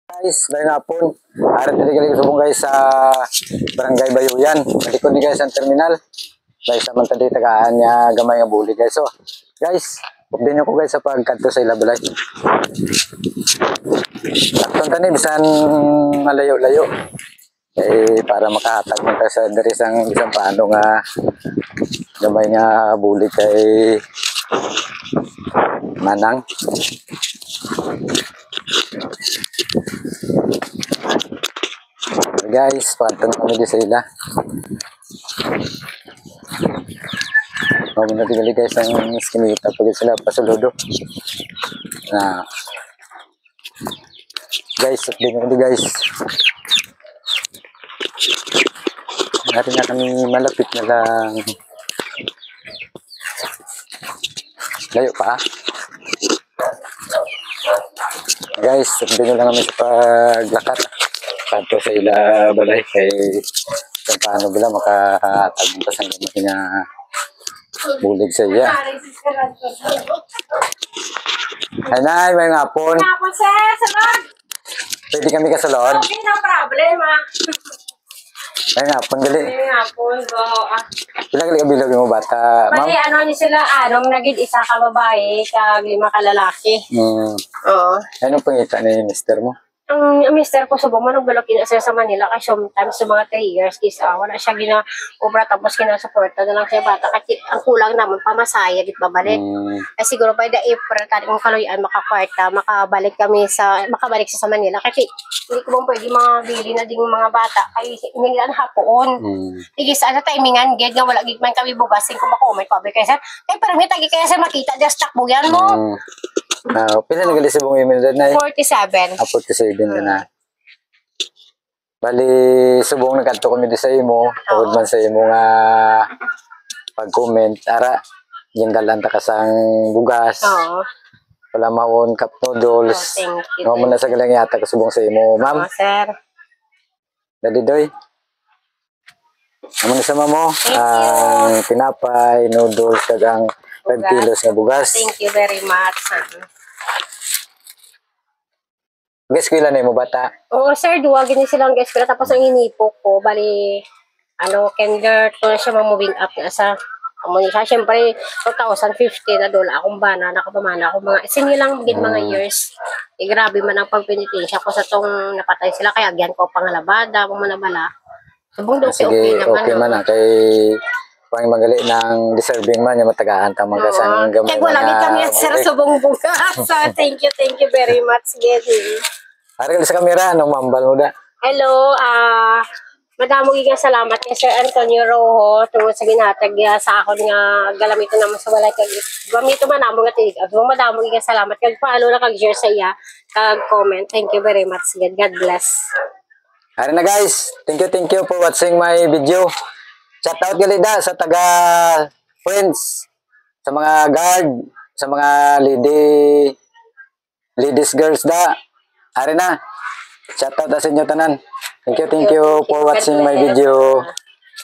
Guys, ngayong hapon, arat niligalig subong guys sa Barangay Bayuyan. Malikod ni guys ang terminal. Guys, naman tadi tagaan niya gamay nga buli guys. So, guys, update nyo ko guys sa pagkanto sa Ilabalay. Takton tani, bisan malayo-layo. Para makahatag mo tayo sa daris ang isang paano nga gamay nga buli kay Manang. Guys, pagtanong kami di sa ila. Huwag na tigali guys ang iskinita pag sila pasuludo. Guys, update nyo guys. Natin na kami malapit na lang. Layo pa guys, update nyo lang kami sa paglakat. Kanto sa Ilabalay kay kung paano bila makatagpunta sa mga nga bulig sa iya. Ay nay, may ngapon. Ngapon sir, salon. Pwede kami kasalon? Okay, no problem May ngapon gali. May ngapon, go. Pila gali kabilog mo bata, ma'am? Bali, ano ni sila, anong naging isa ka babae, kag 5 ka lalaki. Oo. Anong pangita ni mister mo? Ang mister ko subong man nagbalok siya sa Manila kasi sometimes sa mga 3 years kisa wala siya gina-obra tapos kinasuporta na lang siya bata kasi ang kulang naman pamasaya dit babalik. Ay siguro by the April tadi kung kaluyan makakwarta makabalik siya sa Manila kasi hindi ko bang pwede mabili na ding mga bata kay hinilan hapon. Sige sa timingan gid nga wala gid man kami bugasin ko bako may pabi kay sir. Kay parang may tagi kaya sa makita just takbo yan mo. Pila nagali sa buong email na 47. 47 na. Bali, subong nagkanto kami di sa imo. Tawad man sa imo nga pag-comment. Ara, yung galanta ka sang bugas. Oo. Wala maon cup noodles. Thank you. Mga muna sa galang yata kasubong sa imo. Ma'am, Sir. dalidoy. Naman sa mamo, ang tinapay, noodles, kagang 5 kilos nga bugas. Thank you very much. Guess ko ilan na mo bata? Oo, sir, duwagin niya silang guest ko. Tapos ang inipok ko, bali, kinder, to na siya moving up na sa, siya, syempre, 2015 na doon, akong bana, nakapamana ako mga, sinilang bigit mga years. Grabe man ang pagpinitensya ko sa tong napatay sila, kaya agyan ko pangalabada, manabala. Subong doon, Sige, okay man na, kay pang magali ng deserving man yung matagaan tama ka sa gamay. Kaya wala kami at sir subong buka. So, thank you very much, Geddy. Harap sa kamera, anong mambal mo da? Hello, madamo giga salamat kay Sir Antonio Rojo tungod sa ginhatag sa akon nga galamito naman sa walay kag gamito man namo nga tinig. Madamo giga salamat kag follow na kag share sa iya kag comment. Thank you very much. God bless. Hari na guys, thank you for watching my video. Shout out gali da sa taga friends, sa mga guard, sa mga ladies girls da. Hari na. Shout out sa inyo tanan. Thank you for watching my video.